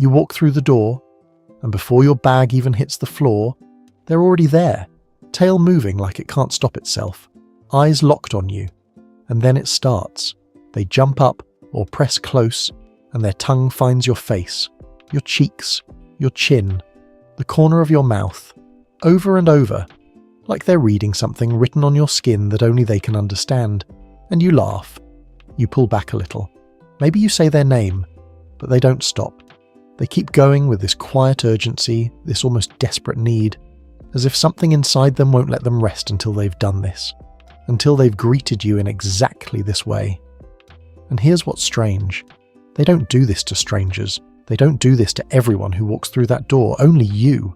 You walk through the door, and before your bag even hits the floor, they're already there, tail moving like it can't stop itself, eyes locked on you. And then it starts. They jump up or press close, and their tongue finds your face, your cheeks, your chin, the corner of your mouth, over and over, like they're reading something written on your skin that only they can understand. And you laugh. You pull back a little. Maybe you say their name, but they don't stop. They keep going with this quiet urgency, this almost desperate need, as if something inside them won't let them rest until they've done this, until they've greeted you in exactly this way. And here's what's strange. They don't do this to strangers. They don't do this to everyone who walks through that door, only you.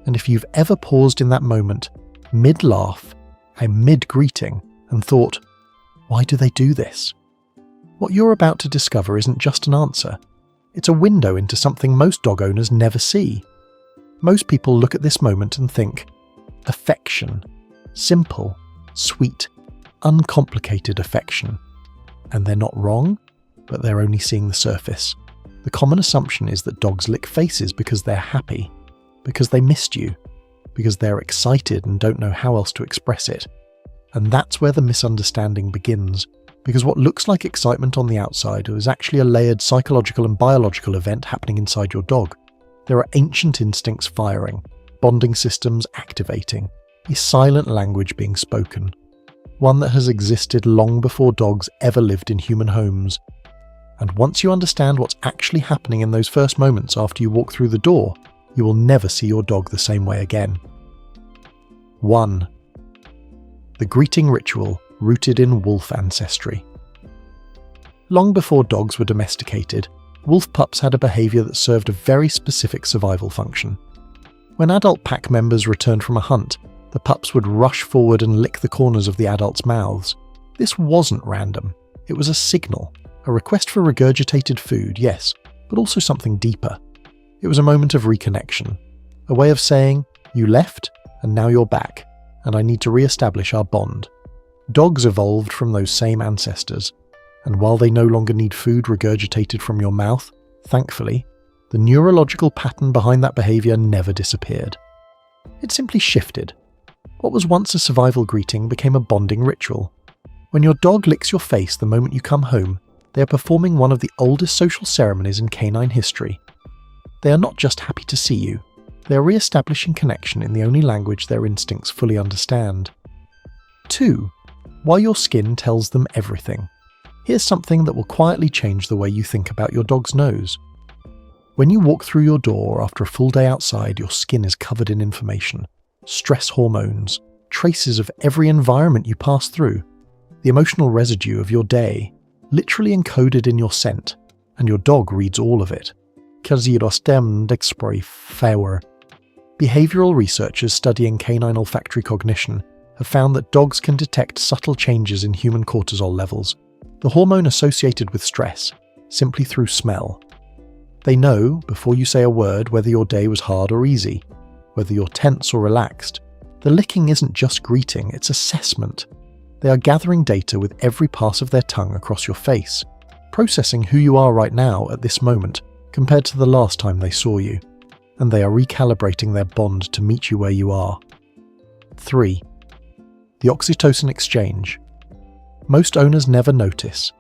And if you've ever paused in that moment, mid-laugh and mid-greeting, and thought, why do they do this? What you're about to discover isn't just an answer. It's a window into something most dog owners never see. Most people look at this moment and think, affection, simple, sweet, uncomplicated affection. And they're not wrong, but they're only seeing the surface. The common assumption is that dogs lick faces because they're happy, because they missed you, because they're excited and don't know how else to express it. And that's where the misunderstanding begins, because what looks like excitement on the outside is actually a layered psychological and biological event happening inside your dog. There are ancient instincts firing, bonding systems activating, a silent language being spoken, one that has existed long before dogs ever lived in human homes. And once you understand what's actually happening in those first moments after you walk through the door, you will never see your dog the same way again. 1. The greeting ritual rooted in wolf ancestry. Long before dogs were domesticated, wolf pups had a behaviour that served a very specific survival function. When adult pack members returned from a hunt, the pups would rush forward and lick the corners of the adults' mouths. This wasn't random. It was a signal, a request for regurgitated food, yes, but also something deeper. It was a moment of reconnection, a way of saying, you left, and now you're back, and I need to re-establish our bond. Dogs evolved from those same ancestors, and while they no longer need food regurgitated from your mouth, thankfully, the neurological pattern behind that behaviour never disappeared. It simply shifted. What was once a survival greeting became a bonding ritual. When your dog licks your face the moment you come home, they are performing one of the oldest social ceremonies in canine history. They are not just happy to see you, they are re-establishing connection in the only language their instincts fully understand. 2. Why your skin tells them everything. Here's something that will quietly change the way you think about your dog's nose. When you walk through your door after a full day outside, your skin is covered in information. Stress hormones, traces of every environment you pass through, the emotional residue of your day, literally encoded in your scent, and your dog reads all of it. Behavioral researchers studying canine olfactory cognition have found that dogs can detect subtle changes in human cortisol levels, the hormone associated with stress, simply through smell. They know, before you say a word, whether your day was hard or easy, whether you're tense or relaxed. The licking isn't just greeting, it's assessment. They are gathering data with every pass of their tongue across your face, processing who you are right now at this moment compared to the last time they saw you, and they are recalibrating their bond to meet you where you are. 3. The oxytocin exchange. Most owners never notice.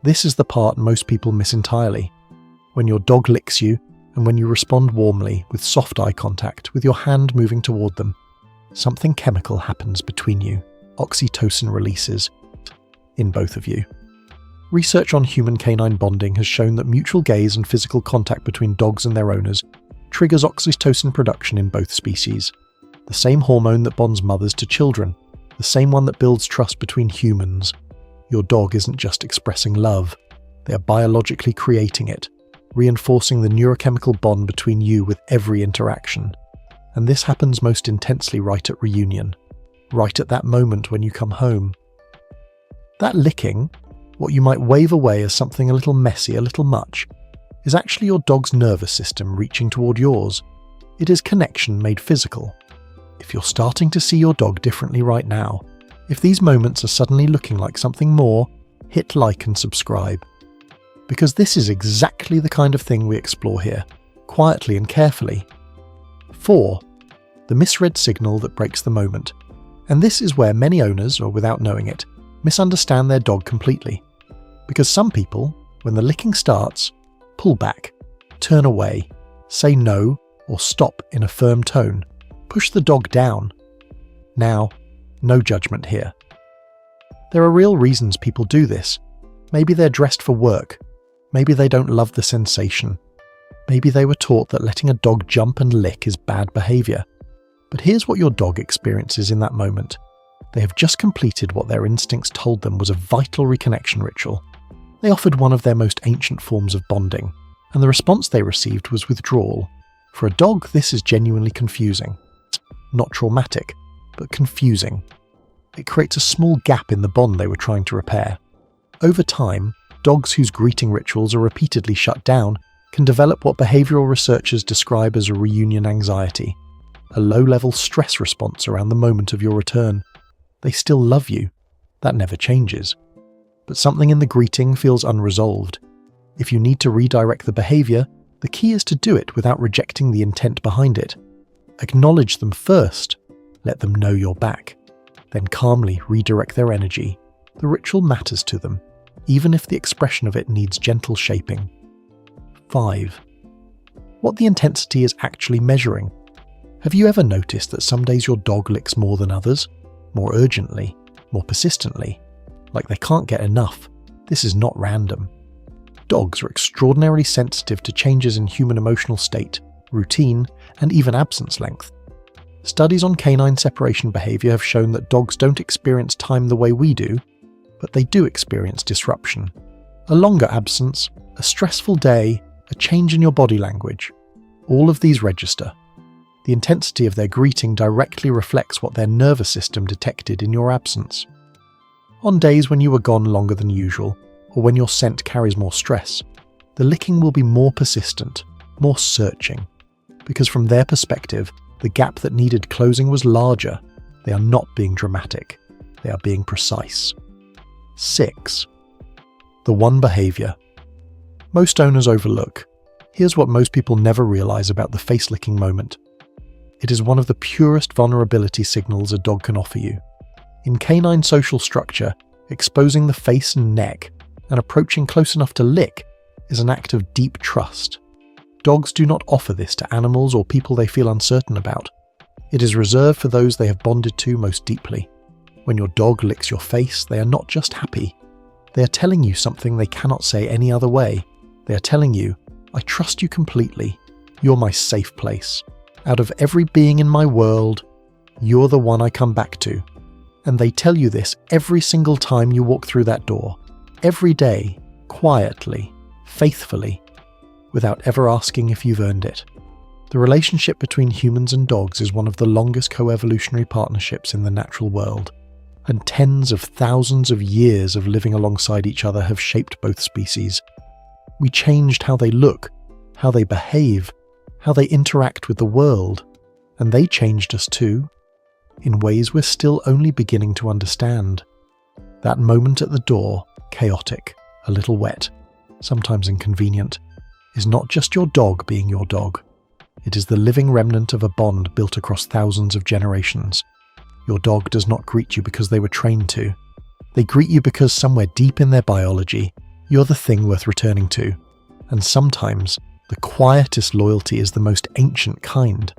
This is the part most people miss entirely. When your dog licks you, and when you respond warmly, with soft eye contact, with your hand moving toward them, something chemical happens between you. Oxytocin releases in both of you. Research on human-canine bonding has shown that mutual gaze and physical contact between dogs and their owners triggers oxytocin production in both species. The same hormone that bonds mothers to children, the same one that builds trust between humans. Your dog isn't just expressing love, they are biologically creating it, reinforcing the neurochemical bond between you with every interaction. And this happens most intensely right at reunion, right at that moment when you come home. That licking, what you might wave away as something a little messy, a little much, is actually your dog's nervous system reaching toward yours. It is connection made physical. If you're starting to see your dog differently right now, if these moments are suddenly looking like something more, hit like and subscribe. Because this is exactly the kind of thing we explore here. quietly and carefully. 4. The misread signal that breaks the moment. And this is where many owners, or without knowing it, misunderstand their dog completely. Because some people, when the licking starts, pull back, turn away, say no or stop in a firm tone, push the dog down. Now, no judgment here. There are real reasons people do this. Maybe they're dressed for work. Maybe they don't love the sensation. Maybe they were taught that letting a dog jump and lick is bad behaviour. But here's what your dog experiences in that moment. They have just completed what their instincts told them was a vital reconnection ritual. They offered one of their most ancient forms of bonding, and the response they received was withdrawal. For a dog, this is genuinely confusing. Not traumatic, but confusing. It creates a small gap in the bond they were trying to repair. Over time, dogs whose greeting rituals are repeatedly shut down can develop what behavioural researchers describe as a reunion anxiety, a low-level stress response around the moment of your return. They still love you. That never changes. But something in the greeting feels unresolved. If you need to redirect the behaviour, the key is to do it without rejecting the intent behind it. Acknowledge them first. Let them know you're back. Then calmly redirect their energy. The ritual matters to them, even if the expression of it needs gentle shaping. 5. What the intensity is actually measuring. Have you ever noticed that some days your dog licks more than others? More urgently, more persistently? Like they can't get enough. This is not random. Dogs are extraordinarily sensitive to changes in human emotional state, routine, and even absence length. Studies on canine separation behaviour have shown that dogs don't experience time the way we do, but they do experience disruption. A longer absence, a stressful day, a change in your body language. All of these register. The intensity of their greeting directly reflects what their nervous system detected in your absence. On days when you were gone longer than usual, or when your scent carries more stress, the licking will be more persistent, more searching. Because from their perspective, the gap that needed closing was larger. They are not being dramatic. They are being precise. 6. The one behaviour. Most owners overlook. Here's what most people never realise about the face-licking moment. It is one of the purest vulnerability signals a dog can offer you. In canine social structure, exposing the face and neck and approaching close enough to lick is an act of deep trust. Dogs do not offer this to animals or people they feel uncertain about. It is reserved for those they have bonded to most deeply. When your dog licks your face, they are not just happy. They are telling you something they cannot say any other way. They are telling you, I trust you completely. You're my safe place. Out of every being in my world, you're the one I come back to. And they tell you this every single time you walk through that door. Every day, quietly, faithfully, without ever asking if you've earned it. The relationship between humans and dogs is one of the longest coevolutionary partnerships in the natural world, and tens of thousands of years of living alongside each other have shaped both species. We changed how they look, how they behave, how they interact with the world, and they changed us too, in ways we're still only beginning to understand. That moment at the door, chaotic, a little wet, sometimes inconvenient, is not just your dog being your dog. It is the living remnant of a bond built across thousands of generations. Your dog does not greet you because they were trained to. They greet you because somewhere deep in their biology, you're the thing worth returning to. And sometimes, the quietest loyalty is the most ancient kind.